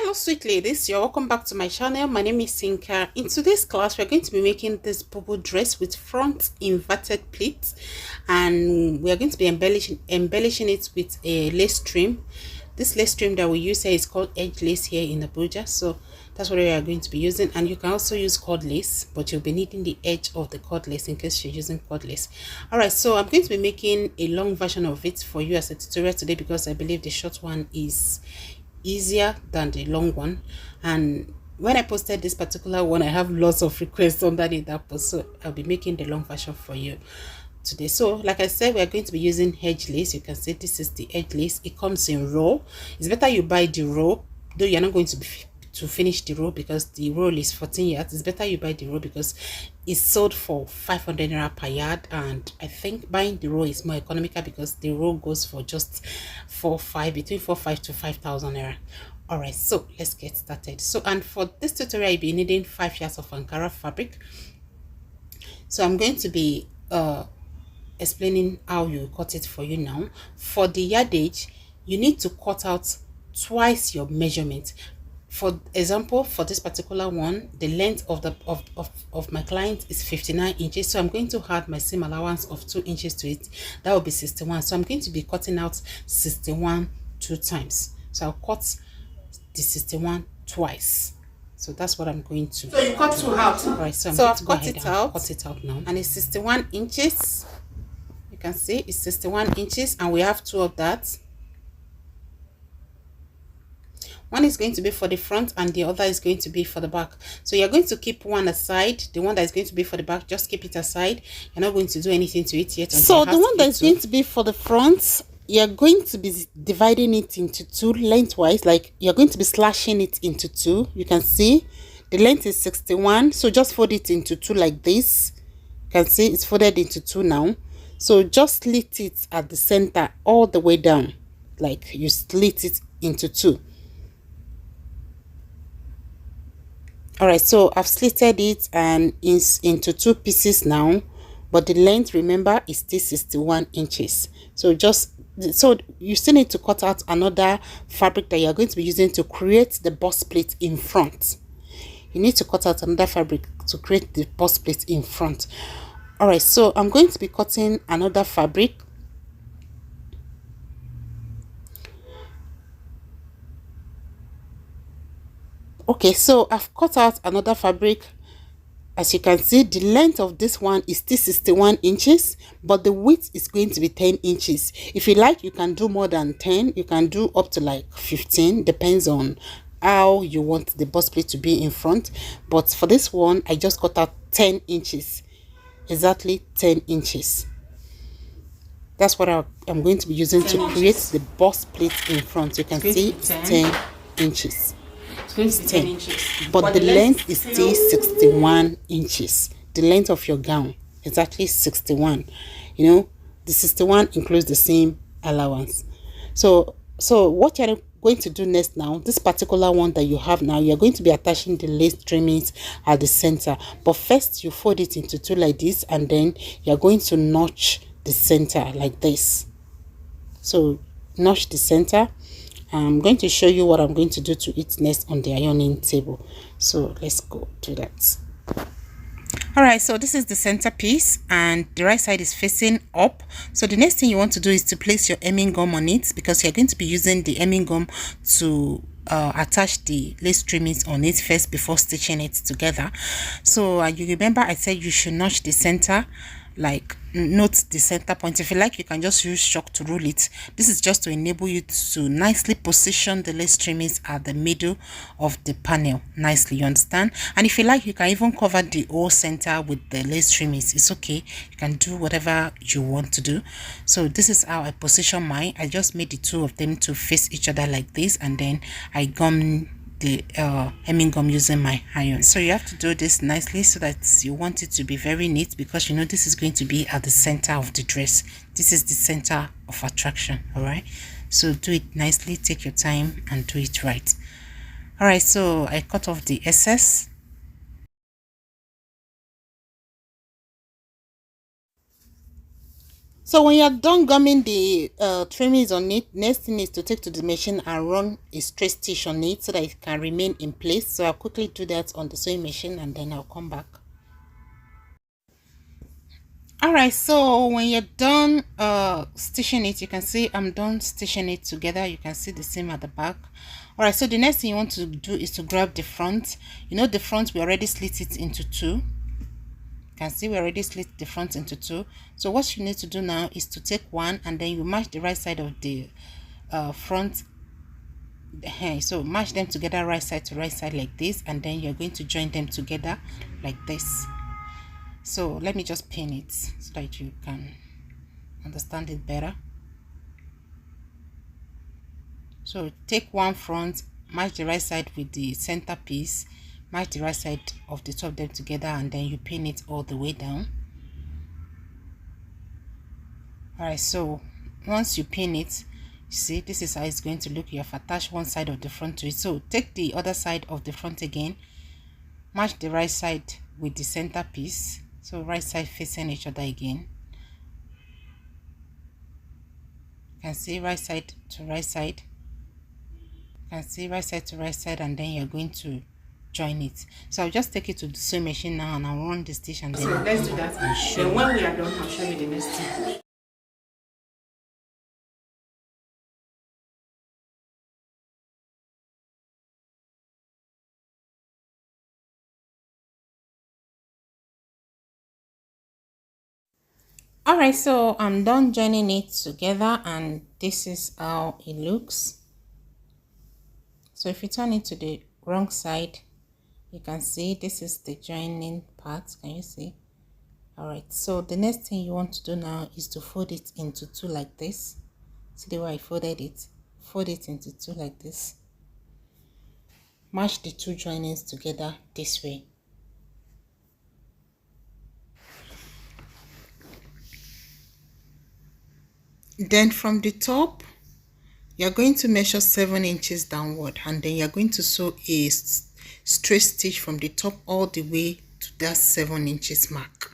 Hello sweet ladies, you're welcome back to my channel. My name is Sinka. In today's class we're going to be making this bubble dress with front inverted pleats, and we are going to be embellishing it with a lace trim. This lace trim that we use here is called edge lace here in Abuja, so that's what we are going to be using. And you can also use cord lace, but you'll be needing the edge of the cord lace in case you're using cord lace. All right, so I'm going to be making a long version of it for you as a tutorial today, because I believe the short one is easier than the long one. And when I posted this particular one, I have lots of requests underneath that post, so I'll be making the long version for you today. So like I said, we are going to be using edge lace. You can see this is the edge lace. It comes in roll. It's better you buy the roll, though you're not going to finish the roll because the roll is 14 yards. It's better you buy the roll because it's sold for 500 naira per yard, and I think buying the roll is more economical because the roll goes for just between 4,500 to 5,000 naira. All right, so let's get started. So, and for this tutorial you'll be needing 5 yards of Ankara fabric. So I'm going to be explaining how you cut it for you now. For the yardage, you need to cut out twice your measurement. For example, for this particular one, the length of my client is 59 inches, so I'm going to add my seam allowance of 2 inches to it. That will be 61. So I'm going to be cutting out 61 2 times. So I'll cut the 61 twice. So that's what I'm going to. So you cut 2 out. All right, so I've cut it out now, and it's 61 inches. You can see it's 61 inches, and we have 2 of that. One is going to be for the front and the other is going to be for the back. So you're going to keep one aside. The one that is going to be for the back, just keep it aside. You're not going to do anything to it yet. So the one that is going to be for the front, you're going to be dividing it into 2 lengthwise. Like you're going to be slashing it into 2. You can see the length is 61. So just fold it into 2 like this. You can see it's folded into 2 now. So just slit it at the center all the way down. Like you slit it into 2. All right, so I've slitted it and it's into 2 pieces now, but the length, remember, is still 61 inches. So you still need to cut out another fabric that you're going to be using to create the bust plate in front. You need to cut out another fabric to create the bust plate in front. All right, so I'm going to be cutting another fabric. Okay, so I've cut out another fabric. As you can see, the length of this one is still 61 inches, but the width is going to be 10 inches. If you like, you can do more than 10. You can do up to like 15, depends on how you want the bust plate to be in front. But for this one, I just cut out 10 inches, exactly 10 inches. That's what I'm going to be using to create the bust plate in front. You can see it's 10 inches. It's 10 inches, but the length is still 61 inches. The length of your gown is actually 61. You know, the 61 includes the seam allowance. So what you're going to do next now, this particular one that you have now, you're going to be attaching the lace trimmings at the center. But first you fold it into 2 like this, and then you're going to notch the center like this. So notch the center. I'm going to show you what I'm going to do to it next on the ironing table. So let's go to that. All right, so this is the center piece and the right side is facing up. So the next thing you want to do is to place your hemming gum on it, because you're going to be using the hemming gum to attach the lace trimmings on it first before stitching it together. So you remember I said you should notch the center, like note the center point. If you like, you can just use chalk to rule it. This is just to enable you to nicely position the lace trimmings at the middle of the panel nicely, you understand? And if you like, you can even cover the whole center with the lace trimmings. It's okay, you can do whatever you want to do. So this is how I position mine. I just made the 2 of them to face each other like this, and then I gum the hemming gum using my iron. So you have to do this nicely so that you want it to be very neat, because you know this is going to be at the center of the dress. This is the center of attraction. All right, so do it nicely, take your time and do it right. All right, so I cut off the excess. So when you're done gumming the trimmings on it, next thing is to take to the machine and run a straight stitch on it so that it can remain in place. So I'll quickly do that on the sewing machine and then I'll come back. All right, so when you're done stitching it, you can see I'm done stitching it together. You can see the seam at the back. All right, so the next thing you want to do is to grab the front. You know, the front, we already slit it into two. You can see we already slit the front into two. So what you need to do now is to take one and then you match the right side of the front. So match them together right side to right side like this, and then you're going to join them together like this. So let me just pin it so that you can understand it better. So take one front, match the right side with the center piece, match the right side of the two of them together, and then you pin it all the way down. All right, so once you pin it, you see this is how it's going to look. You have attached one side of the front to it. So take the other side of the front again, match the right side with the center piece, so right side facing each other again. You can see right side to right side. You can see right side to right side, and then you're going to join it. So I'll just take it to the sewing machine now and I'll run the stitch and then so let's do that. Then when we are done, I'll show you the next thing. All right, so I'm done joining it together and this is how it looks. So if you turn it to the wrong side, you can see this is the joining part. Can you see? All right, so the next thing you want to do now is to fold it into two like this. See the way I folded it? Fold it into two like this. Match the two joinings together this way. Then from the top, you're going to measure 7 inches downward, and then you're going to sew a straight stitch from the top all the way to that 7 inches mark.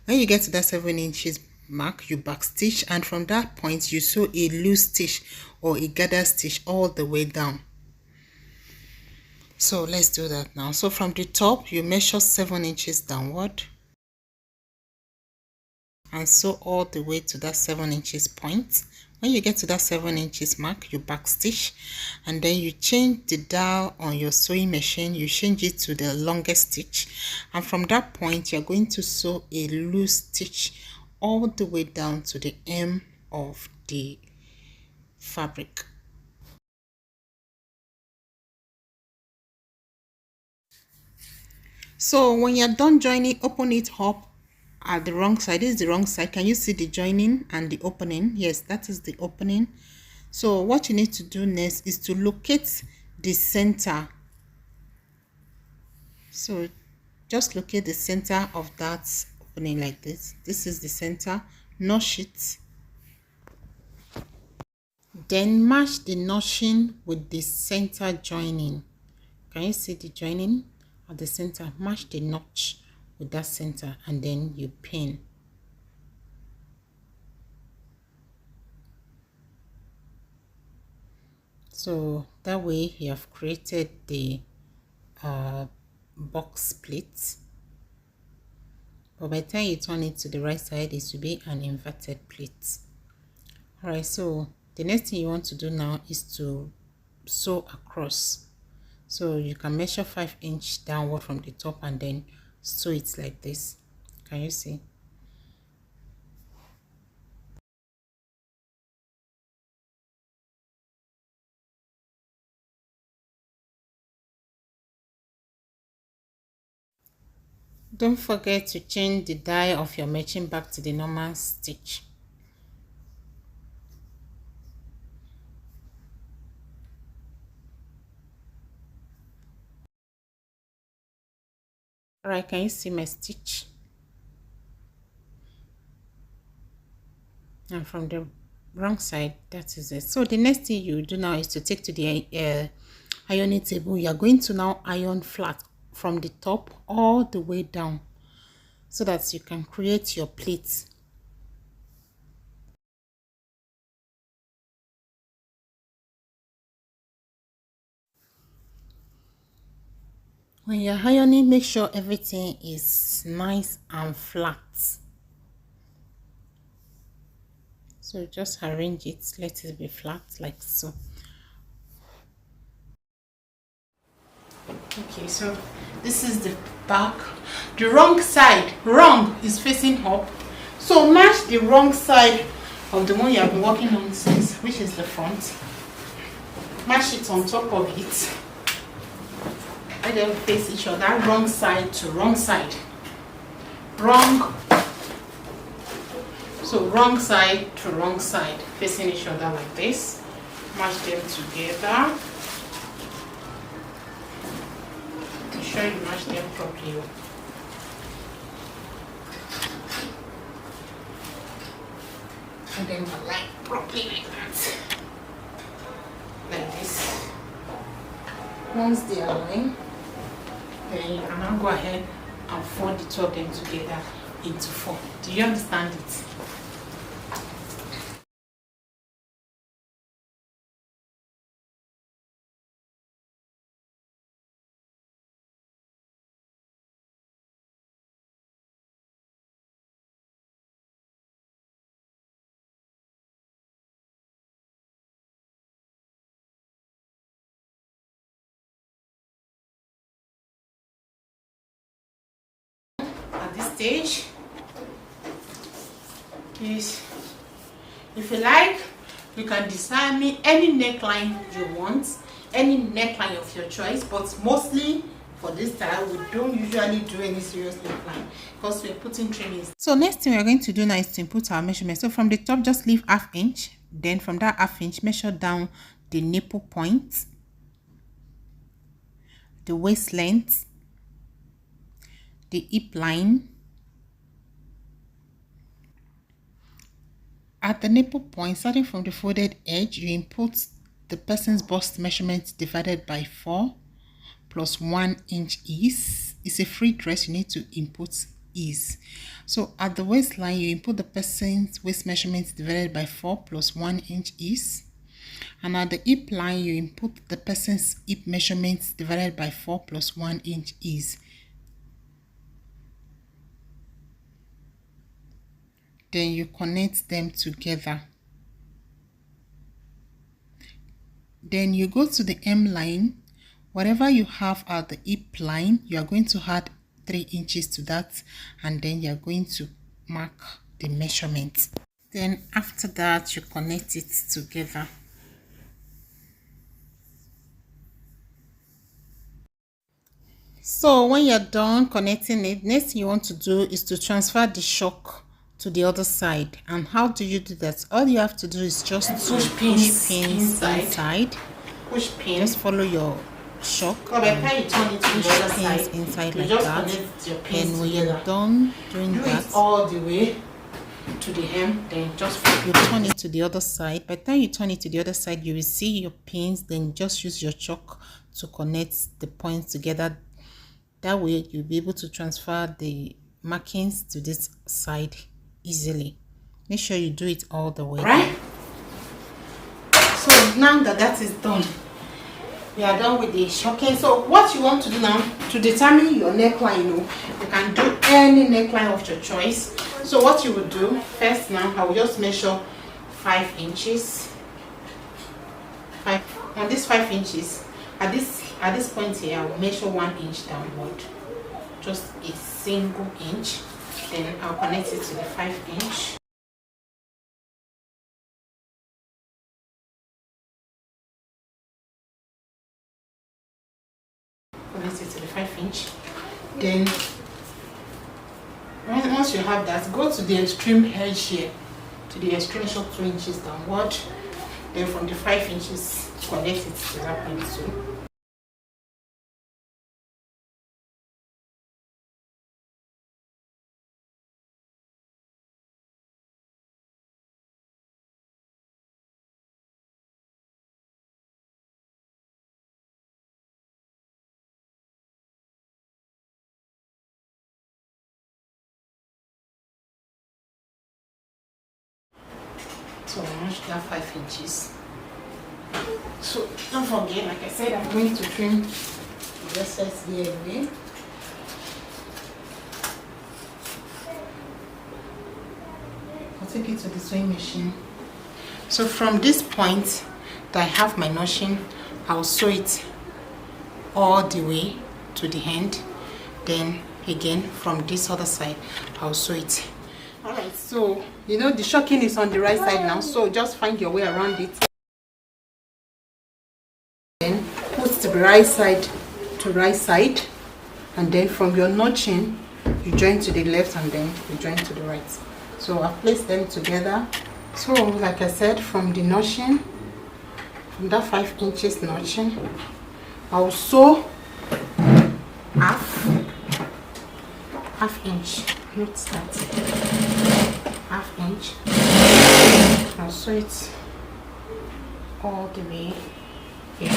When you get to that 7 inches mark, you back stitch, and from that point you sew a loose stitch or a gather stitch all the way down. So let's do that now. So from the top, you measure 7 inches downward and sew all the way to that 7 inches point. When you get to that 7 inches mark, you back stitch, and then you change the dial on your sewing machine. You change it to the longest stitch, and from that point you're going to sew a loose stitch all the way down to the hem of the fabric. So when you're done joining, open it up at the wrong side. This is the wrong side. Can you see the joining and the opening? Yes, that is the opening. So what you need to do next is to locate the center. So just locate the center of that opening like this. This is the center. Notch it. Then match the notching with the center joining. Can you see the joining at the center? Match the notch with that center and then you pin. So that way you have created the box pleat. But by the time you turn it to the right side, it will be an inverted pleat. Alright, so the next thing you want to do now is to sew across. So you can measure 5 inches downward from the top and then sew it like this. Can you see? Don't forget to change the die of your matching back to the normal stitch. Alright, can you see my stitch? And from the wrong side, that is it. So the next thing you do now is to take to the ironing table. You are going to now iron flat from the top all the way down so that you can create your pleats. When you're ironing, make sure everything is nice and flat. So just arrange it, let it be flat like so. Okay, so this is the back. The wrong side, wrong is facing up. So match the wrong side of the one you have been working on since, which is the front. Match it on top of it. And then face each other, wrong side to wrong side. Wrong. So wrong side to wrong side, facing each other like this. Match them together. Make sure you match them properly. And then align properly like that. Like this. Once they align, then you can now go ahead and fold the two of them together into four. Do you understand it? At this stage, please, if you like, you can design me any neckline you want, any neckline of your choice, but mostly for this style we don't usually do any serious neckline because we're putting trimmings. So next thing we're going to do now is to input our measurement. So from the top, just leave ½ inch, then from that ½ inch measure down the nipple point, the waist length, the hip line. At the nipple point, starting from the folded edge, you input the person's bust measurement divided by 4 plus 1 inch is. It's a free dress, you need to input is. So at the waistline, you input the person's waist measurement divided by 4 plus 1 inch is. And at the hip line, you input the person's hip measurements divided by 4 plus 1 inch is. Then you connect them together. Then you go to the hem line. Whatever you have at the hip line, you are going to add 3 inches to that, and then you are going to mark the measurement. Then after that, you connect it together. So when you're done connecting it, next thing you want to do is to transfer the shock to the other side. And how do you do that? All you have to do is just push pins inside. Push pins. Just follow your shock. So by the time you turn it to the other side, inside like that. And when you're done doing that, it all the way to the hem, then just you turn it to the other side. By the time you turn it to the other side, you will see your pins. Then just use your chalk to connect the points together. That way you'll be able to transfer the markings to this side easily. Make sure you do it all the way. Right? So now that is done, we are done with the shocking. So what you want to do now to determine your neckline, you can do any neckline of your choice. So what you will do first, now I will just measure 5 inches. On this 5 inches, at this point here, I will measure 1 inch downward, just a single inch. Then I'll connect it to the 5 inch. Connect it to the 5 inch. Then once you have that, go to the extreme edge here, to the extreme shock 2 inches downward. Then from the 5 inches, connect it to that point too. So I match that 5 inches. So don't forget, like I said, I'm going to trim Just set here away. I'll take it to the sewing machine. So from this point that I have my notion, I'll sew it all the way to the end. Then again from this other side, I'll sew it. Alright, so you know the shocking is on the right side now, so just find your way around it. Then put the right side to right side, and then from your notching you join to the left and then you join to the right. So I've placed them together. So like I said, from the notching, from that 5 inches notching, I'll sew half inch, not that, half inch. I'll sew it all the way here.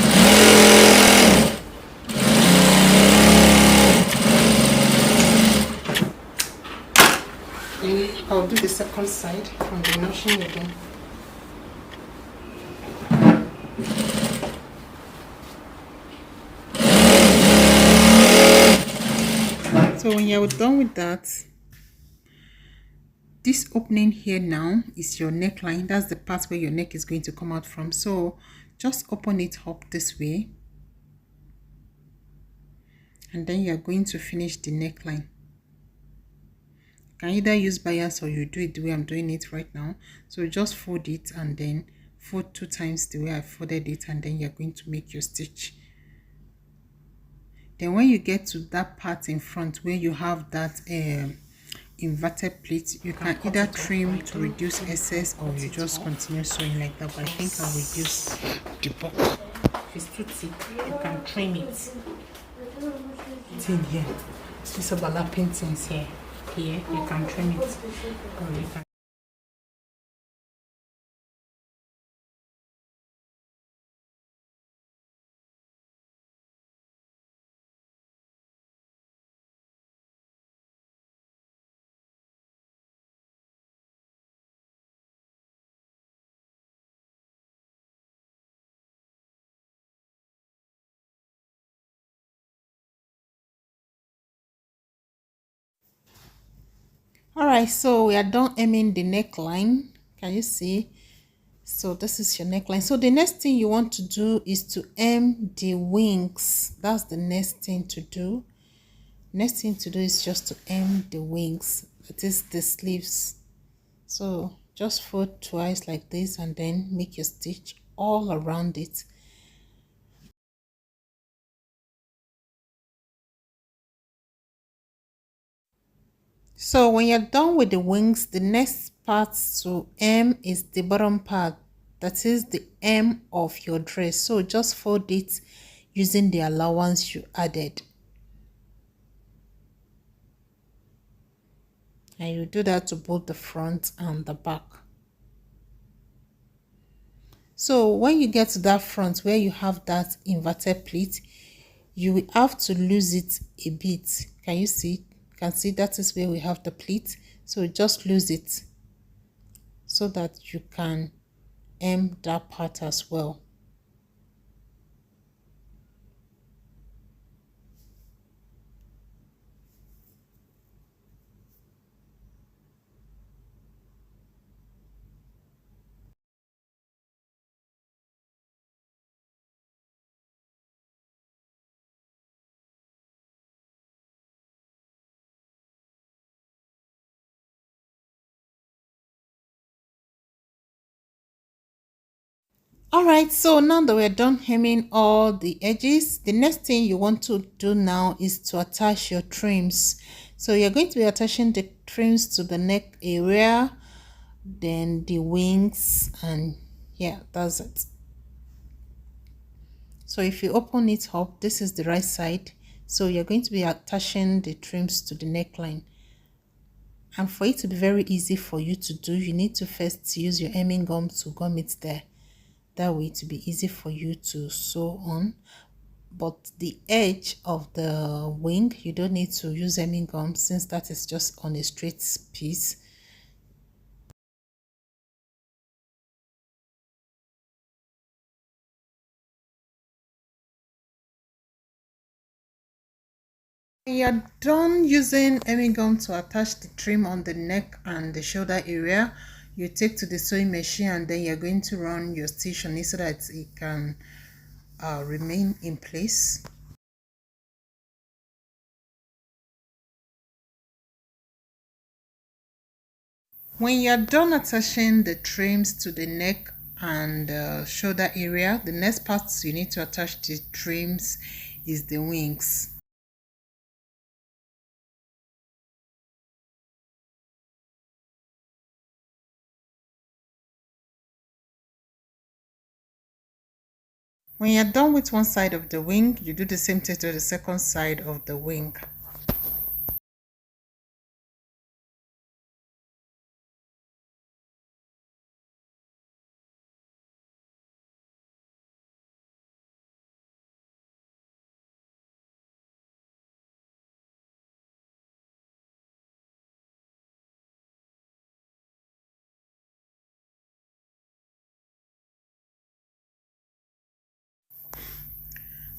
Then I'll do the second side from the notching again. So when you're done with that, this opening here now is your neckline. That's the part where your neck is going to come out from. So just open it up this way, and then you're going to finish the neckline. You can either use bias or you do it the way I'm doing it right now. So just fold it and then fold 2 times the way I folded it, and then you're going to make your stitch. Then when you get to that part in front where you have that inverted pleat, you can either trim to reduce excess or you just continue sewing like that, but I think I'll reduce the bulk. If it's too thick, you can trim it. It's in here. These overlapping things here. Here, you can trim it. Or you can. Alright, so we are done hemming the neckline. Can you see? So this is your neckline. So the next thing you want to do is to hem the wings. That's the next thing to do. Next thing to do is just to hem the wings. That is the sleeves. So just fold twice like this and then make your stitch all around it. So when you're done with the wings, the next part to hem is the bottom part. That is the hem of your dress. So just fold it using the allowance you added. And you do that to both the front and the back. So when you get to that front where you have that inverted pleat, you will have to lose it a bit. Can you see? You can see that is where we have the pleat. So just lose it so that you can hem that part as well. Alright, so now that we're done hemming all the edges, the next thing you want to do now is to attach your trims. So you're going to be attaching the trims to the neck area, then the wings, and yeah, that's it. So if you open it up, this is the right side. So you're going to be attaching the trims to the neckline. And for it to be very easy for you to do, you need to first use your hemming gum to gum it there. That way to be easy for you to sew on. But the edge of the wing, you don't need to use hemming gum since that is just on a straight piece. When you're done using hemming gum to attach the trim on the neck and the shoulder area, you take to the sewing machine and then you're going to run your stitch on it so that it can remain in place. When you're done attaching the trims to the neck and shoulder area, the next part you need to attach the trims is the wings. When you're done with one side of the wing, you do the same thing to the second side of the wing.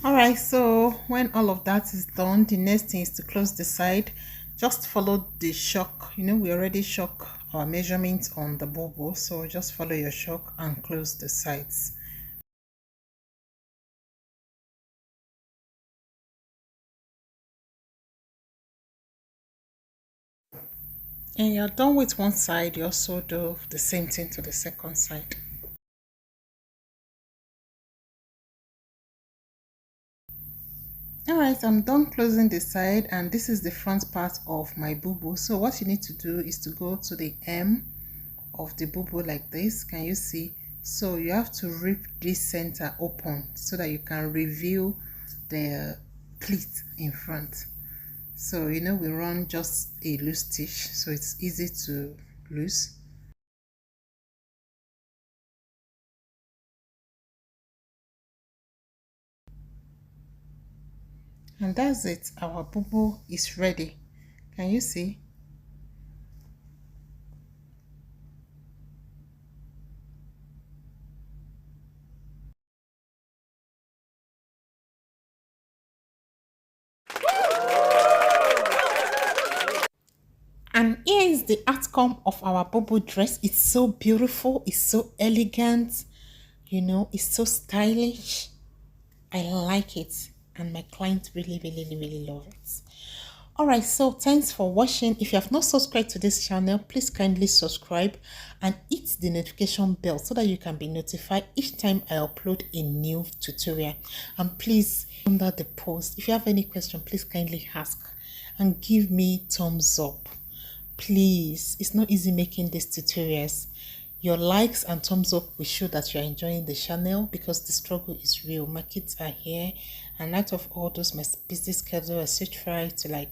Alright, so when all of that is done, the next thing is to close the side. Just follow the shock. You know, we already shock our measurements on the bubu, so just follow your shock and close the sides. And you're done with one side, you also do the same thing to the second side. Alright, I'm done closing the side and this is the front part of my bubu. So what you need to do is to go to the hem of the bubu like this. Can you see? So you have to rip this center open so that you can reveal the pleat in front. So you know we run just a loose stitch so it's easy to loose. And that's it, our bubu is ready. Can you see? And here is the outcome of our bubu dress. It's so beautiful, it's so elegant, you know, it's so stylish. I like it and my clients really love it. Alright, so thanks for watching. If you have not subscribed to this channel, please kindly subscribe and hit the notification bell so that you can be notified each time I upload a new tutorial. And please, under the post, if you have any question, please kindly ask and give me thumbs up. Please, it's not easy making these tutorials. Your likes and thumbs up will show that you're enjoying the channel because the struggle is real. My kids are here and out of all those my busy schedule, I still try to like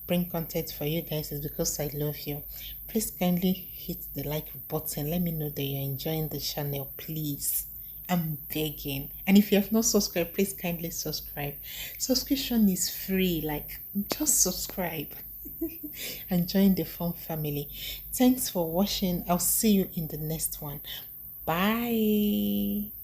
bring content for you guys is because I love you. Please kindly hit the like button. Let me know that you're enjoying the channel, please. I'm begging. And if you have not subscribed, please kindly subscribe. Subscription is free. Like, just subscribe and join the fun family. Thanks for watching. I'll see you in the next one. Bye.